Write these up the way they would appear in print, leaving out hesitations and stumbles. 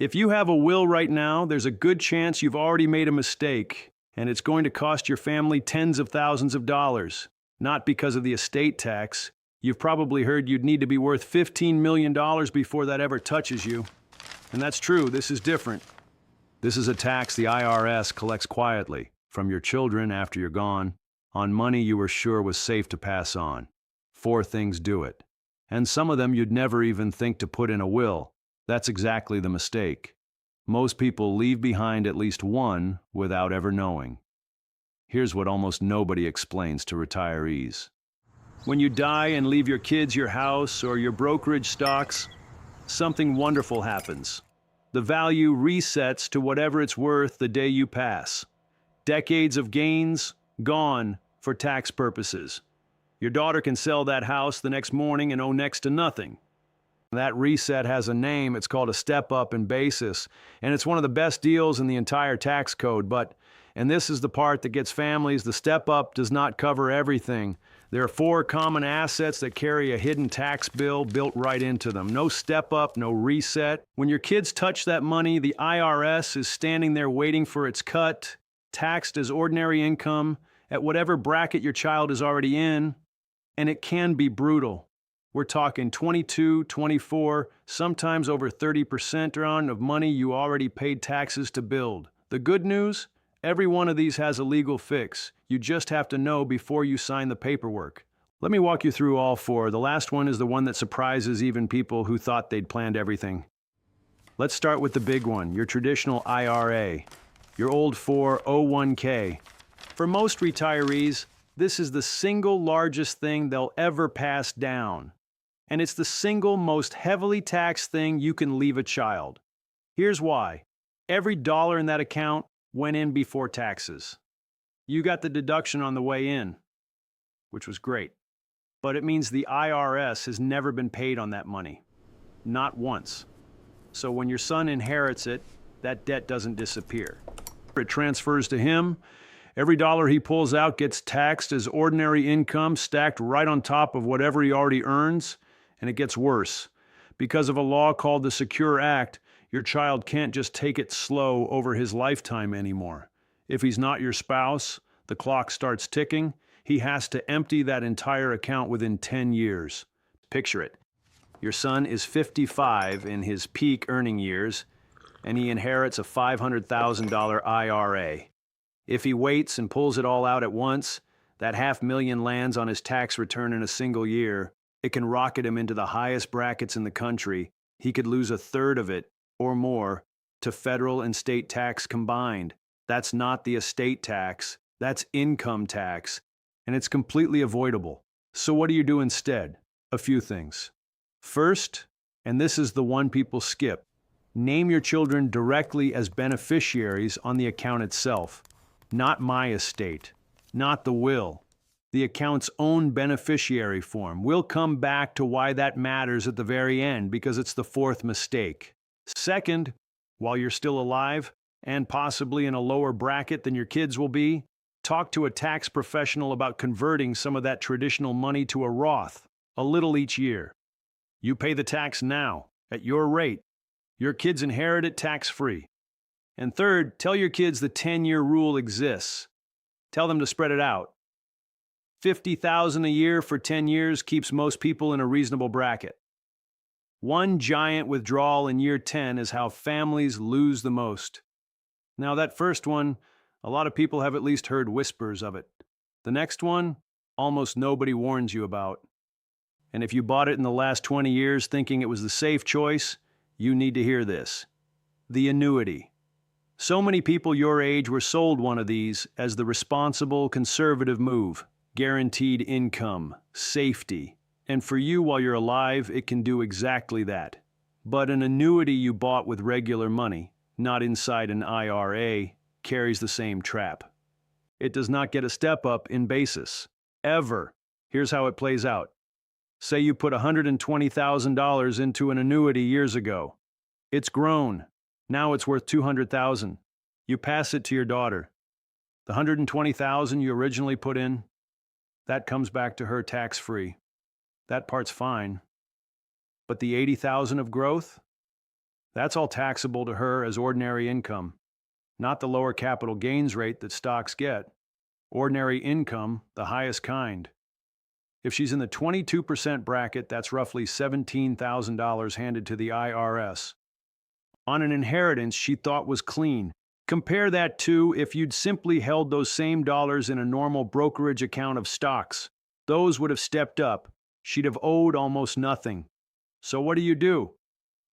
If you have a will right now, there's a good chance you've already made a mistake, and it's going to cost your family tens of thousands of dollars. Not because of the estate tax. You've probably heard you'd need to be worth $15 million before that ever touches you. And that's true, this is different. This is a tax the IRS collects quietly from your children after you're gone, on money you were sure was safe to pass on. 4 things do it. And some of them you'd never even think to put in a will. That's exactly the mistake. Most people leave behind at least one without ever knowing. Here's what almost nobody explains to retirees. When you die and leave your kids your house or your brokerage stocks, something wonderful happens. The value resets to whatever it's worth the day you pass. Decades of gains, gone for tax purposes. Your daughter can sell that house the next morning and owe next to nothing. That reset has a name. It's called a step-up in basis, and it's one of the best deals in the entire tax code. But, and this is the part that gets families, the step-up does not cover everything. There are 4 common assets that carry a hidden tax bill built right into them. No step-up, no reset. When your kids touch that money, the IRS is standing there waiting for its cut, taxed as ordinary income at whatever bracket your child is already in, and it can be brutal. We're talking 22, 24, sometimes over 30% on of money you already paid taxes to build. The good news? Every one of these has a legal fix. You just have to know before you sign the paperwork. Let me walk you through all 4. The last one is the one that surprises even people who thought they'd planned everything. Let's start with the big one, your traditional IRA, your old 401k. For most retirees, this is the single largest thing they'll ever pass down. And it's the single most heavily taxed thing you can leave a child. Here's why. Every dollar in that account went in before taxes. You got the deduction on the way in, which was great. But it means the IRS has never been paid on that money. Not once. So when your son inherits it, that debt doesn't disappear. It transfers to him. Every dollar he pulls out gets taxed as ordinary income, stacked right on top of whatever he already earns. And it gets worse. Because of a law called the Secure Act, your child can't just take it slow over his lifetime anymore. If he's not your spouse, the clock starts ticking. He has to empty that entire account within 10 years. Picture it. Your son is 55 in his peak earning years, and he inherits a $500,000 IRA. If he waits and pulls it all out at once, that $500,000 lands on his tax return in a single year. It can rocket him into the highest brackets in the country. He could lose 1/3 of it, or more, to federal and state tax combined. That's not the estate tax, that's income tax, and it's completely avoidable. So what do you do instead? A few things. First, and this is the one people skip, name your children directly as beneficiaries on the account itself. Not my estate, not the will. The account's own beneficiary form. We'll come back to why that matters at the very end, because it's the 4th mistake. Second, while you're still alive, and possibly in a lower bracket than your kids will be, talk to a tax professional about converting some of that traditional money to a Roth, a little each year. You pay the tax now, at your rate. Your kids inherit it tax-free. And third, tell your kids the 10-year rule exists. Tell them to spread it out. $50,000 a year for 10 years keeps most people in a reasonable bracket. One giant withdrawal in year 10 is how families lose the most. Now that first one, a lot of people have at least heard whispers of it. The next one, almost nobody warns you about. And if you bought it in the last 20 years thinking it was the safe choice, you need to hear this. The annuity. So many people your age were sold one of these as the responsible, conservative move. Guaranteed income, safety, and for you while you're alive, it can do exactly that. But an annuity you bought with regular money, not inside an IRA, carries the same trap. It does not get a step up in basis, ever. Here's how it plays out. Say you put $120,000 into an annuity years ago. It's grown. Now it's worth $200,000. You pass it to your daughter. The $120,000 you originally put in, that comes back to her tax-free. That part's fine. But the $80,000 of growth? That's all taxable to her as ordinary income, not the lower capital gains rate that stocks get. Ordinary income, the highest kind. If she's in the 22% bracket, that's roughly $17,000 handed to the IRS. On an inheritance she thought was clean. Compare that to if you'd simply held those same dollars in a normal brokerage account of stocks. Those would have stepped up. She'd have owed almost nothing. So what do?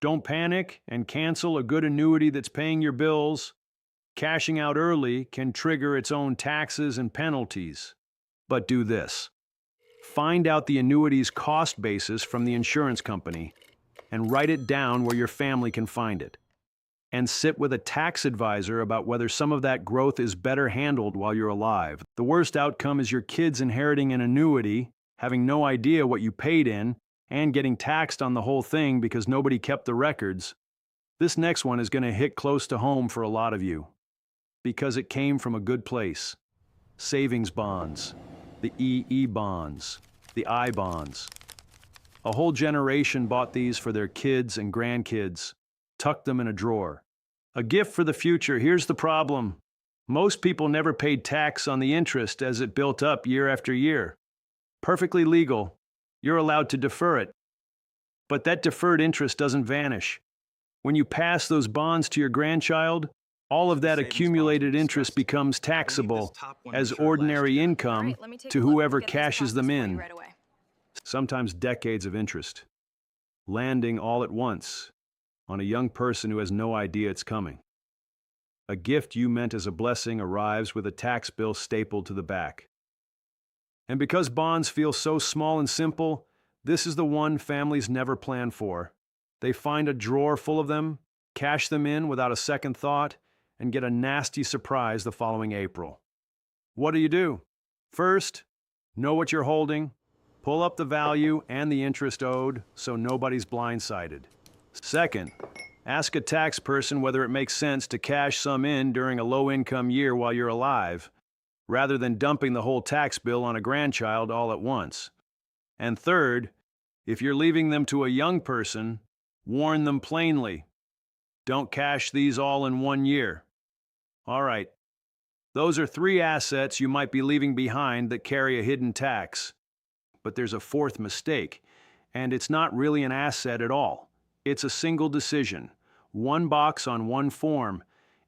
Don't panic and cancel a good annuity that's paying your bills. Cashing out early can trigger its own taxes and penalties. But do this. Find out the annuity's cost basis from the insurance company and write it down where your family can find it. And sit with a tax advisor about whether some of that growth is better handled while you're alive. The worst outcome is your kids inheriting an annuity, having no idea what you paid in, and getting taxed on the whole thing because nobody kept the records. This next one is going to hit close to home for a lot of you, because it came from a good place. Savings bonds, the EE bonds, the I bonds. A whole generation bought these for their kids and grandkids, tucked them in a drawer. A gift for the future. Here's the problem. Most people never paid tax on the interest as it built up year after year. Perfectly legal. You're allowed to defer it. But that deferred interest doesn't vanish. When you pass those bonds to your grandchild, all of that accumulated interest becomes taxable as ordinary income to whoever cashes them in. Sometimes decades of interest, landing all at once on a young person who has no idea it's coming. A gift you meant as a blessing arrives with a tax bill stapled to the back. And because bonds feel so small and simple, this is the one families never plan for. They find a drawer full of them, cash them in without a second thought, and get a nasty surprise the following April. What do? First, know what you're holding, pull up the value and the interest owed so nobody's blindsided. Second, ask a tax person whether it makes sense to cash some in during a low-income year while you're alive, rather than dumping the whole tax bill on a grandchild all at once. And third, if you're leaving them to a young person, warn them plainly. Don't cash these all in 1 year. All right, those are 3 assets you might be leaving behind that carry a hidden tax. But there's a fourth mistake, and it's not really an asset at all. It's a single decision, 1 box on 1 form,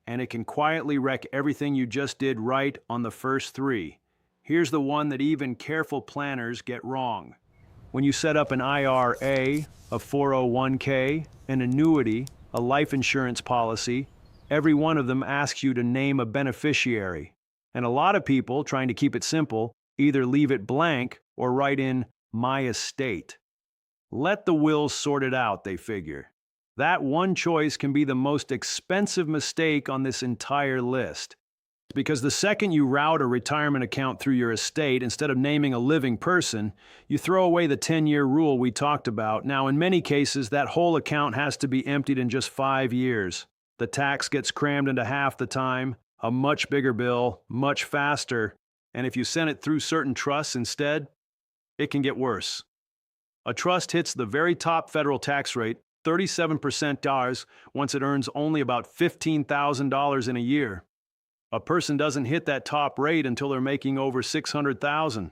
and it can quietly wreck everything you just did right on the first 3. Here's the one that even careful planners get wrong. When you set up an IRA, a 401k, an annuity, a life insurance policy, every one of them asks you to name a beneficiary. And a lot of people, trying to keep it simple, either leave it blank or write in my estate. Let the wills sort it out, they figure. That one choice can be the most expensive mistake on this entire list. Because the second you route a retirement account through your estate, instead of naming a living person, you throw away the 10-year rule we talked about. Now, in many cases, that whole account has to be emptied in just 5 years. The tax gets crammed into half the time, a much bigger bill, much faster, and if you send it through certain trusts instead, it can get worse. A trust hits the very top federal tax rate, 37% dollars, once it earns only about $15,000 in a year. A person doesn't hit that top rate until they're making over $600,000.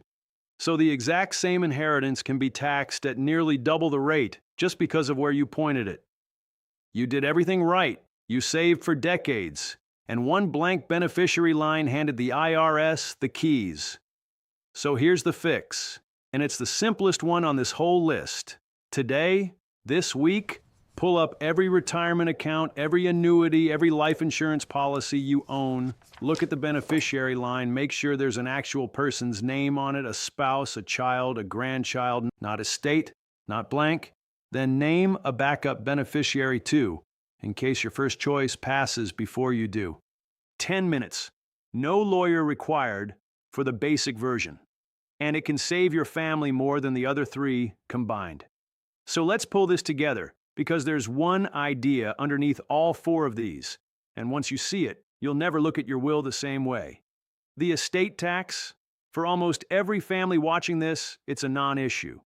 So the exact same inheritance can be taxed at nearly double the rate just because of where you pointed it. You did everything right. You saved for decades, and one blank beneficiary line handed the IRS the keys. So here's the fix, and it's the simplest one on this whole list. Today, this week, pull up every retirement account, every annuity, every life insurance policy you own. Look at the beneficiary line, make sure there's an actual person's name on it, a spouse, a child, a grandchild, not estate, not blank. Then name a backup beneficiary too, in case your first choice passes before you do. 10 minutes, no lawyer required for the basic version. And it can save your family more than the other 3 combined. So let's pull this together, because there's one idea underneath all 4 of these, and once you see it, you'll never look at your will the same way. The estate tax, for almost every family watching this, it's a non-issue.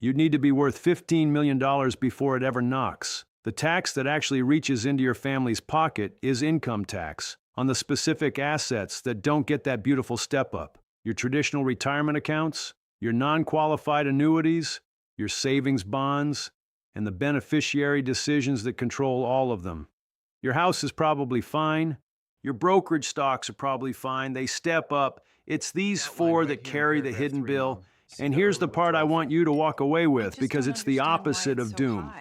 You'd need to be worth $15 million before it ever knocks. The tax that actually reaches into your family's pocket is income tax on the specific assets that don't get that beautiful step up. Your traditional retirement accounts, your non-qualified annuities, your savings bonds, and the beneficiary decisions that control all of them. Your house is probably fine. Your brokerage stocks are probably fine. They step up. It's these four that carry the hidden bill. And here's the part I want you to walk away with because it's the opposite of doom.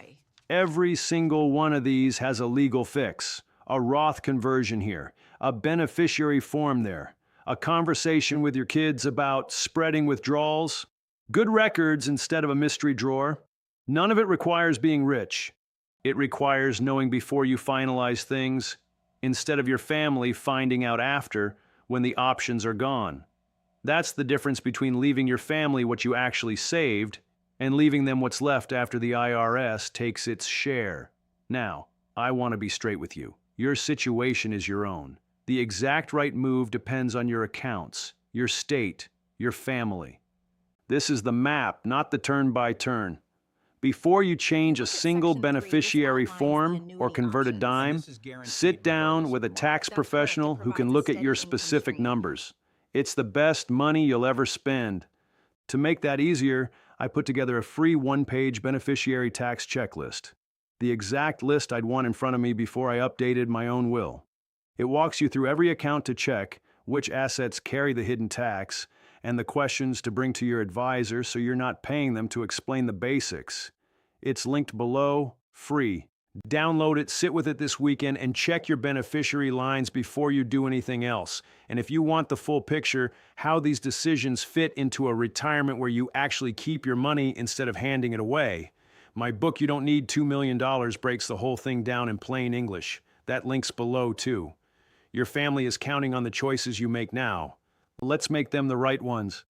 Every single one of these has a legal fix, a Roth conversion here, a beneficiary form there, a conversation with your kids about spreading withdrawals, good records instead of a mystery drawer. None of it requires being rich. It requires knowing before you finalize things, instead of your family finding out after when the options are gone. That's the difference between leaving your family what you actually saved and leaving them what's left after the IRS takes its share. Now, I want to be straight with you. Your situation is your own. The exact right move depends on your accounts, your state, your family. This is the map, not the turn-by-turn. Before you change a single beneficiary form or convert a dime, sit down with a tax professional who can look at your specific numbers. It's the best money you'll ever spend. To make that easier, I put together a free one-page beneficiary tax checklist, the exact list I'd want in front of me before I updated my own will. It walks you through every account to check which assets carry the hidden tax and the questions to bring to your advisor so you're not paying them to explain the basics. It's linked below, free. Download it, sit with it this weekend, and check your beneficiary lines before you do anything else. And if you want the full picture, how these decisions fit into a retirement where you actually keep your money instead of handing it away, my book, You Don't Need $2 Million, breaks the whole thing down in plain English. That link's below, too. Your family is counting on the choices you make now. Let's make them the right ones.